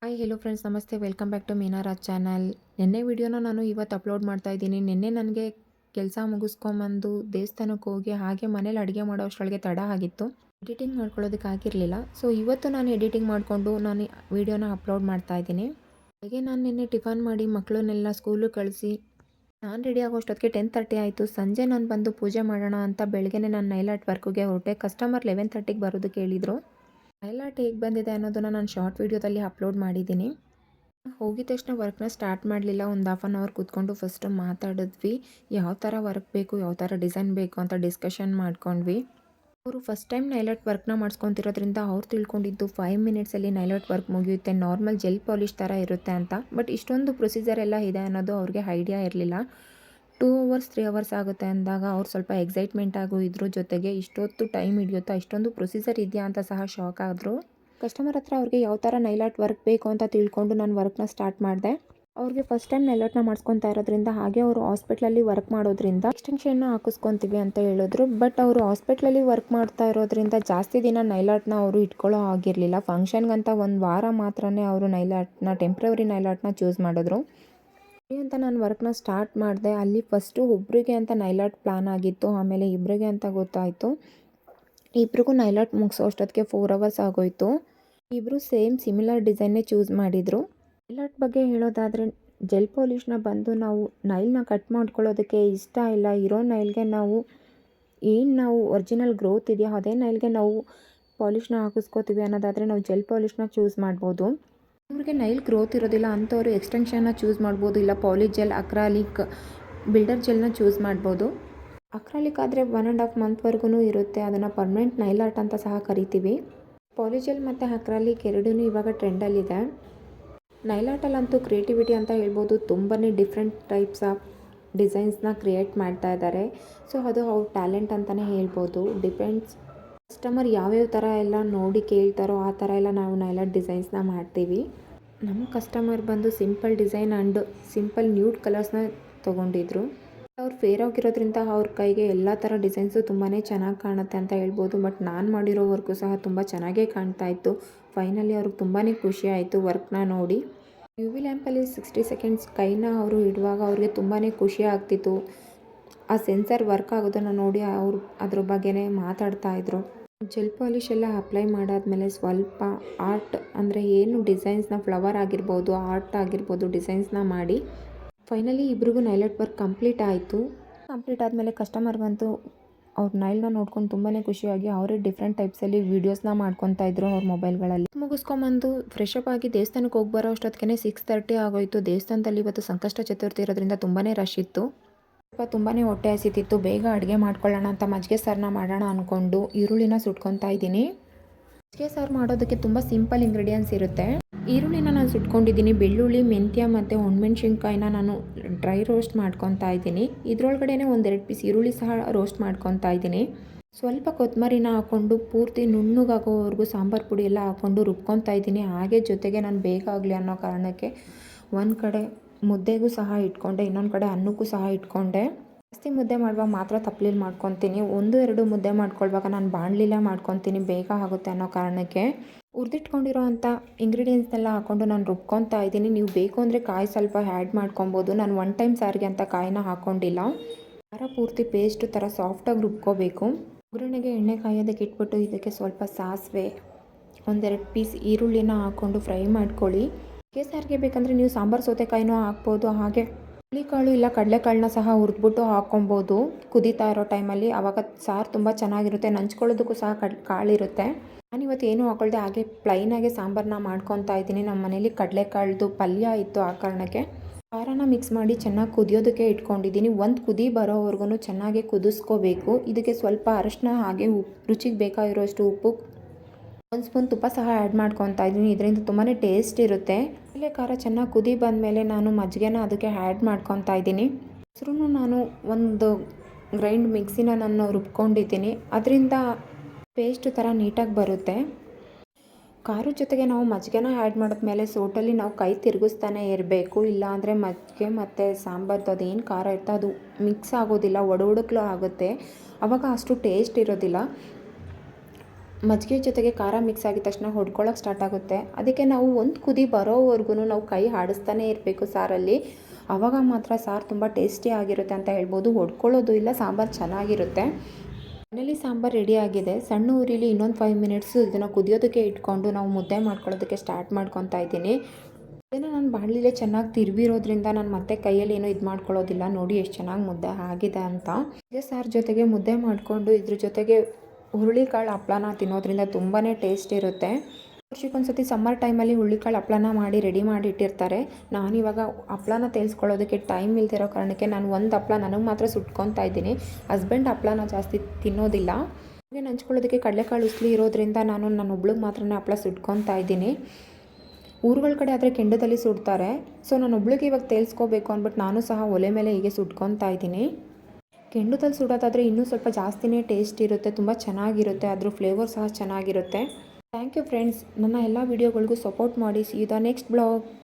Hi hello friends, ನಮಸ್ತೆ. Welcome back to Meena Raj channel. ನಿನ್ನೆ ವಿಡಿಯೋನ ನಾನು ಇವತ್ತು ಅಪ್ಲೋಡ್ ಮಾಡ್ತಾ ಇದ್ದೀನಿ. ನಿನ್ನೆ ನನಗೆ ಕೆಲಸ ಮುಗಿಸ್ಕೊಂಬಂದು ದೇವಸ್ಥಾನಕ್ಕೆ ಹೋಗಿ ಹಾಗೆ ಮನೇಲಿ ಅಡುಗೆ ಮಾಡೋ ಅಷ್ಟರೊಳಗೆ ತಡ ಆಗಿತ್ತು. ಎಡಿಟಿಂಗ್ ಮಾಡ್ಕೊಳ್ಳೋದಕ್ಕೆ ಆಗಿರಲಿಲ್ಲ. ಸೊ ಇವತ್ತು ನಾನು ಎಡಿಟಿಂಗ್ ಮಾಡಿಕೊಂಡು ನಾನು ವಿಡಿಯೋನ ಅಪ್ಲೋಡ್ ಮಾಡ್ತಾ ಇದ್ದೀನಿ. ಹಾಗೆ ನಾನು ನಿನ್ನೆ ಟಿಫನ್ ಮಾಡಿ ಮಕ್ಕಳನ್ನೆಲ್ಲ ಸ್ಕೂಲಿಗೆ ಕಳಿಸಿ ನಾನು ರೆಡಿ ಆಗೋಷ್ಟೊತ್ತಿಗೆ 10:30 ಆಯಿತು. ಸಂಜೆ ನಾನು ಬಂದು ಪೂಜೆ ಮಾಡೋಣ ಅಂತ ಬೆಳಗ್ಗೆನೇ ನಾನು ನೈಲ್ ಆರ್ಟ್ ವರ್ಕ್ಗೆ ಹೊರಟೆ. ಕಸ್ಟಮರ್ 11:30ಗೆ ಬರೋದಕ್ಕೆ ಹೇಳಿದರು. ನೈಲ್ ಆರ್ಟ್ ಹೇಗೆ ಬಂದಿದೆ ಅನ್ನೋದನ್ನು ನಾನು ಶಾರ್ಟ್ ವೀಡಿಯೋದಲ್ಲಿ ಅಪ್ಲೋಡ್ ಮಾಡಿದ್ದೀನಿ. ಹೋಗಿದ ತಕ್ಷಣ ವರ್ಕ್ನ ಸ್ಟಾರ್ಟ್ ಮಾಡಲಿಲ್ಲ. ಒಂದು ಹಾಫ್ ಆನ್ ಅವರ್ ಕೂತ್ಕೊಂಡು ಫಸ್ಟು ಮಾತಾಡಿದ್ವಿ. ಯಾವ ಥರ ವರ್ಕ್ ಬೇಕು, ಯಾವ ಥರ ಡಿಸೈನ್ ಬೇಕು ಅಂತ ಡಿಸ್ಕಷನ್ ಮಾಡ್ಕೊಂಡ್ವಿ. ಅವರು ಫಸ್ಟ್ ಟೈಮ್ ನೈಲ್ ಆರ್ಟ್ ವರ್ಕ್ನ ಮಾಡಿಸ್ಕೊತಿರೋದ್ರಿಂದ ಅವ್ರು ತಿಳ್ಕೊಂಡಿದ್ದು 5 ಮಿನಿಟ್ಸಲ್ಲಿ ನೈಲ್ ಆರ್ಟ್ ವರ್ಕ್ ಮುಗಿಯುತ್ತೆ, ನಾರ್ಮಲ್ ಜೆಲ್ ಪಾಲಿಷ್ ಥರ ಇರುತ್ತೆ ಅಂತ. ಬಟ್ ಇಷ್ಟೊಂದು ಪ್ರೊಸೀಜರ್ ಎಲ್ಲ ಇದೆ ಅನ್ನೋದು ಅವ್ರಿಗೆ ಐಡಿಯಾ ಇರಲಿಲ್ಲ. 2 ಅವರ್ಸ್ 3 ಅವರ್ಸ್ ಆಗುತ್ತೆ ಅಂದಾಗ ಅವ್ರು ಸ್ವಲ್ಪ ಎಕ್ಸೈಟ್ಮೆಂಟ್ ಆಗು ಇದ್ರ ಜೊತೆಗೆ ಇಷ್ಟೊತ್ತು ಟೈಮ್ ಹಿಡಿಯುತ್ತಾ, ಇಷ್ಟೊಂದು ಪ್ರೊಸೀಜರ್ ಇದೆಯಾ ಅಂತ ಸಹ ಶಾಕ್ ಆದರು. ಕಸ್ಟಮರ್ ಹತ್ರ ಅವ್ರಿಗೆ ಯಾವ ಥರ ನೈಲ್ ಆರ್ಟ್ ವರ್ಕ್ ಬೇಕು ಅಂತ ತಿಳ್ಕೊಂಡು ನಾನು ವರ್ಕ್ನ ಸ್ಟಾರ್ಟ್ ಮಾಡಿದೆ. ಅವ್ರಿಗೆ ಫಸ್ಟ್ ಟೈಮ್ ನೈಲ್ ಆರ್ಟ್ನ ಮಾಡಿಸ್ಕೊತಾ ಇರೋದ್ರಿಂದ ಹಾಗೆ ಅವರು ಹಾಸ್ಪಿಟ್ಲಲ್ಲಿ ವರ್ಕ್ ಮಾಡೋದ್ರಿಂದ ಎಕ್ಸ್ಟೆನ್ಷನ್ನ ಹಾಕಿಸ್ಕೊತೀವಿ ಅಂತ ಹೇಳಿದ್ರು. ಬಟ್ ಅವರು ಹಾಸ್ಪಿಟ್ಲಲ್ಲಿ ವರ್ಕ್ ಮಾಡ್ತಾ ಇರೋದ್ರಿಂದ ಜಾಸ್ತಿ ದಿನ ನೈಲ್ ಆರ್ಟ್ನ ಅವರು ಇಟ್ಕೊಳ್ಳೋ ಆಗಿರಲಿಲ್ಲ. ಫಂಕ್ಷನ್ಗಂತ ಒಂದು ವಾರ ಮಾತ್ರನೇ ಅವರು ನೈಲ್ ಆರ್ಟ್ನ ಟೆಂಪ್ರವರಿ ನೈಲ್ ಆರ್ಟ್ನ ಚೂಸ್ ಮಾಡಿದ್ರು ಅಂತ. ನಾನು ವರ್ಕ್ನ ಸ್ಟಾರ್ಟ್ ಮಾಡಿದೆ. ಅಲ್ಲಿ ಫಸ್ಟು ಒಬ್ಬರಿಗೆ ಅಂತ ನೈಲ್ ಆರ್ಟ್ ಪ್ಲಾನ್ ಆಗಿತ್ತು, ಆಮೇಲೆ ಇಬ್ಬರಿಗೆ ಅಂತ ಗೊತ್ತಾಯಿತು. ಇಬ್ರಿಗೂ ನೈಲ್ ಆರ್ಟ್ ಮುಗಿಸೋ ಅಷ್ಟೊತ್ತಿಗೆ 4 ಅವರ್ಸ್ ಆಗೋಯಿತು. ಇಬ್ಬರು ಸೇಮ್ ಸಿಮಿಲರ್ ಡಿಸೈನ್ನೇ ಚೂಸ್ ಮಾಡಿದರು. ನೈಲ್ ಆರ್ಟ್ ಬಗ್ಗೆ ಹೇಳೋದಾದರೆ, ಜೆಲ್ ಪಾಲಿಷ್ನ ಬಂದು ನಾವು ನೈಲ್ನ ಕಟ್ ಮಾಡ್ಕೊಳ್ಳೋದಕ್ಕೆ ಇಷ್ಟ ಇಲ್ಲ, ಇರೋ ನೈಲ್ಗೆ ನಾವು ಒರಿಜಿನಲ್ ಗ್ರೋತ್ ಇದೆಯಾ ಅದೇ ನೈಲ್ಗೆ ನಾವು ಪಾಲಿಷ್ನ ಹಾಕಿಸ್ಕೋತೀವಿ ಅನ್ನೋದಾದರೆ ನಾವು ಜೆಲ್ ಪಾಲಿಷ್ನ ಚೂಸ್ ಮಾಡ್ಬೋದು. ಇವ್ರಿಗೆ ನೈಲ್ ಗ್ರೋತ್ ಇರೋದಿಲ್ಲ ಅಂಥವ್ರು ಎಕ್ಸ್ಟೆನ್ಷನ್ನ ಚೂಸ್ ಮಾಡ್ಬೋದು, ಇಲ್ಲ ಪಾಲಿ ಜೆಲ್, ಅಕ್ರಾಲಿಕ್, ಬಿಲ್ಡರ್ ಜೆಲ್ನ ಚೂಸ್ ಮಾಡ್ಬೋದು. ಅಕ್ರಾಲಿಕ್ ಆದರೆ 1.5 ಮಂತ್ವರೆಗೂ ಇರುತ್ತೆ. ಅದನ್ನು ಪರ್ಮನೆಂಟ್ ನೈಲ್ ಆರ್ಟ್ ಅಂತ ಸಹ ಕರಿತೀವಿ. ಪಾಲಿಜೆಲ್ ಮತ್ತು ಅಕ್ರಾಲಿಕ್ ಎರಡೂ ಇವಾಗ ಟ್ರೆಂಡಲ್ಲಿದೆ. ನೈಲ್ ಆರ್ಟಲ್ಲಂತೂ ಕ್ರಿಯೇಟಿವಿಟಿ ಅಂತ ಹೇಳ್ಬೋದು. ತುಂಬಾ ಡಿಫ್ರೆಂಟ್ ಟೈಪ್ಸ್ ಆಫ್ ಡಿಸೈನ್ಸ್ನ ಕ್ರಿಯೇಟ್ ಮಾಡ್ತಾ ಇದ್ದಾರೆ. ಸೊ ಅದು ಅವ್ರ ಟ್ಯಾಲೆಂಟ್ ಅಂತಲೇ ಹೇಳ್ಬೋದು. ಡಿಪೆಂಡ್ಸ್ ಕಸ್ಟಮರ್ ಯಾವ್ಯಾವ ಥರ ಎಲ್ಲ ನೋಡಿ ಕೇಳ್ತಾರೋ ಆ ಥರ ಎಲ್ಲ ನಾವು ನೈಲ್ ಆರ್ಟ್ ಡಿಸೈನ್ಸ್ನ ಮಾಡ್ತೀವಿ. ನಮ್ಮ ಕಸ್ಟಮರ್ ಬಂದು simple design and simple nude ಕಲರ್ಸ್ನ ತೊಗೊಂಡಿದ್ರು. ಅವ್ರು ಫೇರ್ ಆಗಿರೋದ್ರಿಂದ ಅವ್ರ ಕೈಗೆ ಎಲ್ಲ ಥರ ಡಿಸೈನ್ಸು ತುಂಬಾ ಚೆನ್ನಾಗಿ ಕಾಣುತ್ತೆ ಅಂತ ಹೇಳ್ಬೋದು. ಬಟ್ ನಾನು ಮಾಡಿರೋ ವರ್ಕು ಸಹ ತುಂಬ ಚೆನ್ನಾಗೇ ಕಾಣ್ತಾ ಇತ್ತು. ಫೈನಲಿ ಅವ್ರಿಗೆ ತುಂಬಾ ಖುಷಿ ಆಯಿತು ವರ್ಕ್ನ ನೋಡಿ. UV ಲ್ಯಾಂಪಲ್ಲಿ 60 ಸೆಕೆಂಡ್ಸ್ ಕೈನ ಅವರು ಇಡುವಾಗ ಅವ್ರಿಗೆ ತುಂಬಾ ಖುಷಿ ಆಗ್ತಿತ್ತು. ಆ ಸೆನ್ಸರ್ ವರ್ಕ್ ಆಗೋದನ್ನು ನೋಡಿ ಅವರು ಅದ್ರ ಬಗ್ಗೆನೇ ಮಾತಾಡ್ತಾಯಿದ್ರು. ಜೆಲ್ ಪಾಲಿಷ್ ಎಲ್ಲ ಅಪ್ಲೈ ಮಾಡಾದಮೇಲೆ ಸ್ವಲ್ಪ ಆರ್ಟ್ ಅಂದರೆ ಏನು ಡಿಸೈನ್ಸ್ನ ಫ್ಲವರ್ ಆಗಿರ್ಬೋದು, ಆರ್ಟ್ ಆಗಿರ್ಬೋದು, ಡಿಸೈನ್ಸ್ನ ಮಾಡಿ ಫೈನಲಿ ಇಬ್ರಿಗೂ ನೈಲ್ ಆರ್ಟ್ ವರ್ಕ್ ಕಂಪ್ಲೀಟ್ ಆಯಿತು. ಕಂಪ್ಲೀಟ್ ಆದಮೇಲೆ ಕಸ್ಟಮರ್ ಬಂತು. ಅವ್ರ ನೈಲ್ನ ನೋಡ್ಕೊಂಡು ತುಂಬಾ ಖುಷಿಯಾಗಿ ಅವರೇ ಡಿಫ್ರೆಂಟ್ ಟೈಪ್ಸಲ್ಲಿ ವೀಡಿಯೋಸ್ನ ಮಾಡ್ಕೊತಾ ಇದ್ರು ಅವ್ರ ಮೊಬೈಲ್ಗಳಲ್ಲಿ. ಮುಗಿಸ್ಕೊಂಬಂದು ಫ್ರೆಶ್ ಅಪ್ ಆಗಿ ದೇವಸ್ಥಾನಕ್ಕೆ ಹೋಗಿ ಬರೋ ಅಷ್ಟೊತ್ತಿಗೆ 6:30 ಆಗೋಯಿತು. ದೇವಸ್ಥಾನದಲ್ಲಿ ಇವತ್ತು ಸಂಕಷ್ಟ ಚತುರ್ಥಿ ಇರೋದ್ರಿಂದ ತುಂಬಾ ರಶ್ ಇತ್ತು. ತುಂಬಾ ಹೊಟ್ಟೆ ಹಸಿತಿತ್ತು. ಬೇಗ ಅಡುಗೆ ಮಾಡ್ಕೊಳ್ಳೋಣ ಅಂತ ಮಜ್ಜಿಗೆ ಸಾರನ್ನ ಮಾಡೋಣ ಅಂದ್ಕೊಂಡು ಈರುಳ್ಳಿನ ಸುಟ್ಕೊತಾ ಇದ್ದೀನಿ. ಮಜ್ಜಿಗೆ ಸಾರು ಮಾಡೋದಕ್ಕೆ ತುಂಬ ಸಿಂಪಲ್ ಇಂಗ್ರೀಡಿಯೆಂಟ್ಸ್ ಇರುತ್ತೆ. ಈರುಳ್ಳಿನ ನಾನು ಸುಟ್ಕೊಂಡಿದ್ದೀನಿ. ಬೆಳ್ಳುಳ್ಳಿ, ಮೆಂತ್ಯ ಮತ್ತು ಒಣಮೆಣ್ಸಿನ್ಕಾಯಿನ ನಾನು ಡ್ರೈ ರೋಸ್ಟ್ ಮಾಡ್ಕೊತಾ ಇದ್ದೀನಿ. ಇದರೊಳಗಡೆ 1-2 ಪೀಸ್ ಈರುಳ್ಳಿ ಸಹ ರೋಸ್ಟ್ ಮಾಡ್ಕೊತಾ ಇದ್ದೀನಿ. ಸ್ವಲ್ಪ ಕೊತ್ತಂಬರಿನ ಹಾಕ್ಕೊಂಡು ಪೂರ್ತಿ ನುಣ್ಣಗಾಗೋವರೆಗೂ ಸಾಂಬಾರು ಪುಡಿ ಎಲ್ಲ ಹಾಕ್ಕೊಂಡು ರುಬ್ಕೊತಾ ಇದ್ದೀನಿ. ಹಾಗೆ ಜೊತೆಗೆ ನಾನು ಬೇಗ ಆಗಲಿ ಅನ್ನೋ ಕಾರಣಕ್ಕೆ ಒಂದು ಕಡೆ ಮುದ್ದೆಗೂ ಸಹ ಇಟ್ಕೊಂಡೆ, ಇನ್ನೊಂದು ಕಡೆ ಅನ್ನಕ್ಕೂ ಸಹ ಇಟ್ಕೊಂಡೆ. ಜಾಸ್ತಿ ಮುದ್ದೆ ಮಾಡುವಾಗ ಮಾತ್ರ ತಪ್ಪಲಿಲಿ ಮಾಡ್ಕೊತೀನಿ. 1-2 ಮುದ್ದೆ ಮಾಡ್ಕೊಳ್ವಾಗ ನಾನು ಬಾಣಲಿಲೇ ಮಾಡ್ಕೊತೀನಿ, ಬೇಗ ಆಗುತ್ತೆ ಅನ್ನೋ ಕಾರಣಕ್ಕೆ. ಹುರಿದಿಟ್ಕೊಂಡಿರೋ ಅಂಥ ಇಂಗ್ರೀಡಿಯೆಂಟ್ಸ್ನೆಲ್ಲ ಹಾಕ್ಕೊಂಡು ನಾನು ರುಬ್ಕೊತಾ ಇದ್ದೀನಿ. ನೀವು ಬೇಕು ಅಂದರೆ ಕಾಯಿ ಸ್ವಲ್ಪ ಆ್ಯಡ್ ಮಾಡ್ಕೊಬೋದು. ನಾನು ಒನ್ ಟೈಮ್ ಸಾರಿಗೆ ಅಂತ ಕಾಯಿನ ಹಾಕ್ಕೊಂಡಿಲ್ಲ. ಖಾರ ಪೂರ್ತಿ ಪೇಸ್ಟ್ ಥರ ಸಾಫ್ಟಾಗಿ ರುಬ್ಕೋಬೇಕು. ಒಗ್ಗರಣೆಗೆ ಎಣ್ಣೆ ಕಾಯೋದಕ್ಕೆ ಇಟ್ಬಿಟ್ಟು ಇದಕ್ಕೆ ಸ್ವಲ್ಪ ಸಾಸಿವೆ, 1-2 ಪೀಸ್ ಈರುಳ್ಳಿನ ಹಾಕ್ಕೊಂಡು ಫ್ರೈ ಮಾಡ್ಕೊಳ್ಳಿ. ನುಗ್ಗೆ ಸಾರಿಗೆ ಬೇಕಂದರೆ ನೀವು ಸಾಂಬಾರು ಸೌತೆಕಾಯಿನೂ ಹಾಕ್ಬೋದು. ಹಾಗೆ ಹುರುಳಿಕಾಳು ಇಲ್ಲ ಕಡಲೆಕಾಳನ್ನ ಸಹ ಹುರಿದ್ಬಿಟ್ಟು ಹಾಕ್ಕೊಬೋದು ಕುದೀತಾ ಇರೋ ಟೈಮಲ್ಲಿ. ಆವಾಗ ಸಾರು ತುಂಬ ಚೆನ್ನಾಗಿರುತ್ತೆ. ನಂಚ್ಕೊಳ್ಳೋದಕ್ಕೂ ಸಹ ಕಾಳಿರುತ್ತೆ. ನಾನಿವತ್ತು ಏನೂ ಹಾಕ್ಕೊಳ್ದೆ ಹಾಗೆ ಪ್ಲೈನಾಗೆ ಸಾಂಬಾರನ್ನ ಮಾಡ್ಕೊತಾ ಇದ್ದೀನಿ. ನಮ್ಮ ಮನೇಲಿ ಕಡಲೆಕಾಳ್ದು ಪಲ್ಯ ಇತ್ತು, ಆ ಕಾರಣಕ್ಕೆ ಖಾರನ ಮಿಕ್ಸ್ ಮಾಡಿ ಚೆನ್ನಾಗಿ ಕುದಿಯೋದಕ್ಕೆ ಇಟ್ಕೊಂಡಿದ್ದೀನಿ. ಒಂದು ಕುದಿ ಬರೋವರೆಗೂ ಚೆನ್ನಾಗಿ ಕುದಿಸ್ಕೋಬೇಕು. ಇದಕ್ಕೆ ಸ್ವಲ್ಪ ಅರಶಿನ ಹಾಗೆ ರುಚಿಗೆ ಬೇಕಾಗಿರೋಷ್ಟು ಉಪ್ಪು, 1 ಸ್ಪೂನ್ ತುಪ್ಪ ಸಹ ಆ್ಯಡ್ ಮಾಡ್ಕೊತಾ ಇದ್ದೀನಿ. ಇದರಿಂದ ತುಂಬಾ ಟೇಸ್ಟ್ ಇರುತ್ತೆ. ಇಲ್ಲೇ ಖಾರ ಚೆನ್ನಾಗಿ ಕುದಿ ಬಂದಮೇಲೆ ನಾನು ಮಜ್ಜಿಗೆನ ಅದಕ್ಕೆ ಆ್ಯಡ್ ಮಾಡ್ಕೊತಾ ಇದ್ದೀನಿ. ಮೊಸರು ನಾನು ಒಂದು ಗ್ರೈಂಡ್ ಮಿಕ್ಸಿನ ನಾನು ರುಬ್ಕೊಂಡಿದ್ದೀನಿ. ಅದರಿಂದ ಪೇಸ್ಟ್ ಥರ ನೀಟಾಗಿ ಬರುತ್ತೆ. ಖಾರದ ಜೊತೆಗೆ ನಾವು ಮಜ್ಜಿಗೆನ ಆ್ಯಡ್ ಮಾಡಿದ್ಮೇಲೆ ಸೋಟಲ್ಲಿ ನಾವು ಕೈ ತಿರುಗಿಸ್ತಾನೆ ಇರಬೇಕು. ಇಲ್ಲಾಂದರೆ ಮಜ್ಜಿಗೆ ಮತ್ತು ಸಾಂಬಾರ್ದು ಅದೇನು ಖಾರ ಇರುತ್ತೆ ಅದು ಮಿಕ್ಸ್ ಆಗೋದಿಲ್ಲ, ಒಡಕ್ಲು ಆಗುತ್ತೆ. ಆವಾಗ ಅಷ್ಟು ಟೇಸ್ಟ್ ಇರೋದಿಲ್ಲ. ಮಜ್ಜಿಗೆ ಜೊತೆಗೆ ಖಾರ ಮಿಕ್ಸ್ ಆಗಿದ ತಕ್ಷಣ ಹೊಡ್ಕೊಳ್ಳೋಕೆ ಸ್ಟಾರ್ಟ್ ಆಗುತ್ತೆ. ಅದಕ್ಕೆ ನಾವು ಒಂದು ಕುದಿ ಬರೋವರೆಗೂ ನಾವು ಕೈ ಆಡಿಸ್ತಾನೇ ಇರಬೇಕು ಸಾರಲ್ಲಿ. ಆವಾಗ ಮಾತ್ರ ಸಾರು ತುಂಬ ಟೇಸ್ಟಿ ಆಗಿರುತ್ತೆ ಅಂತ ಹೇಳ್ಬೋದು. ಹೊಡ್ಕೊಳ್ಳೋದು ಇಲ್ಲ, ಸಾಂಬಾರು ಚೆನ್ನಾಗಿರುತ್ತೆ. ಮನೇಲಿ ಸಾಂಬಾರು ರೆಡಿ ಆಗಿದೆ. ಸಣ್ಣ ಉರಿಲಿ ಇನ್ನೊಂದು 5 ಮಿನಿಟ್ಸು ಇದನ್ನು ಕುದಿಯೋದಕ್ಕೆ ಇಟ್ಕೊಂಡು ನಾವು ಮುದ್ದೆ ಮಾಡ್ಕೊಳ್ಳೋದಕ್ಕೆ ಸ್ಟಾರ್ಟ್ ಮಾಡ್ಕೊತಾ ಇದ್ದೀನಿ. ಇದನ್ನು ನಾನು ಬಾಣಲಿಲೇ ಚೆನ್ನಾಗಿ ತಿರುವಿರೋದ್ರಿಂದ ನಾನು ಮತ್ತೆ ಕೈಯಲ್ಲಿ ಏನೂ ಇದು ಮಾಡ್ಕೊಳ್ಳೋದಿಲ್ಲ. ನೋಡಿ ಎಷ್ಟು ಚೆನ್ನಾಗಿ ಮುದ್ದೆ ಆಗಿದೆ ಅಂತ. ಇದೇ ಸಾರು ಜೊತೆಗೆ ಮುದ್ದೆ ಮಾಡಿಕೊಂಡು ಇದ್ರ ಜೊತೆಗೆ ಹುರುಳಿಕಾಳು ಹಪ್ಳನ ತಿನ್ನೋದ್ರಿಂದ ತುಂಬಾ ಟೇಸ್ಟ್ ಇರುತ್ತೆ. ವರ್ಷಕ್ಕೊಂದ್ಸತಿ ಸಮ್ಮರ್ ಟೈಮಲ್ಲಿ ಹುರುಳಿಕಾಳು ಹಪ್ಳನ ಮಾಡಿ ರೆಡಿ ಮಾಡಿ ಇಟ್ಟಿರ್ತಾರೆ. ನಾನಿವಾಗ ಹಪ್ಳನ ತೇಲ್ಸ್ಕೊಳ್ಳೋದಕ್ಕೆ ಟೈಮ್ ಇಲ್ದಿರೋ ಕಾರಣಕ್ಕೆ ನಾನು ಒಂದು ಹಪ್ಳ ನನಗೆ ಮಾತ್ರ ಸುಟ್ಕೊತಾ ಇದ್ದೀನಿ. ಹಸ್ಬೆಂಡ್ ಹಪ್ಳನ ಜಾಸ್ತಿ ತಿನ್ನೋದಿಲ್ಲ. ಹಾಗೆ ನಂಚ್ಕೊಳ್ಳೋದಕ್ಕೆ ಕಡಲೆಕಾಳು ಉಸ್ಲಿ ಇರೋದ್ರಿಂದ ನಾನು ಒಬ್ಳಿಗೆ ಮಾತ್ರನೇ ಹಪ್ಳ ಸುಟ್ಕೊತಾ ಇದ್ದೀನಿ. ಊರುಗಳ ಕಡೆ ಆದರೆ ಕೆಂಡದಲ್ಲಿ ಸುಡ್ತಾರೆ. ಸೊ ನಾನು ಒಬ್ಳಿಗೆ ಇವಾಗ ತೇಲ್ಸ್ಕೋಬೇಕು ಅಂದ್ಬಿಟ್ಟು ನಾನು ಸಹ ಒಲೆ ಮೇಲೆ ಹೀಗೆ ಸುಟ್ಕೊತಾ ಇದ್ದೀನಿ. ಕೆಂಡದಲ್ಲಿ ಸುಡೋದಾದರೆ ಇನ್ನೂ ಸ್ವಲ್ಪ ಜಾಸ್ತಿನೇ ಟೇಸ್ಟ್ ಇರುತ್ತೆ, ತುಂಬ ಚೆನ್ನಾಗಿರುತ್ತೆ. ಅದ್ರ ಫ್ಲೇವರ್ ಸಹ ಚೆನ್ನಾಗಿರುತ್ತೆ. ಥ್ಯಾಂಕ್ ಯು ಫ್ರೆಂಡ್ಸ್, ನನ್ನ ಎಲ್ಲ ವೀಡಿಯೋಗಳಿಗೂ ಸಪೋರ್ಟ್ ಮಾಡಿ. See you the next blog.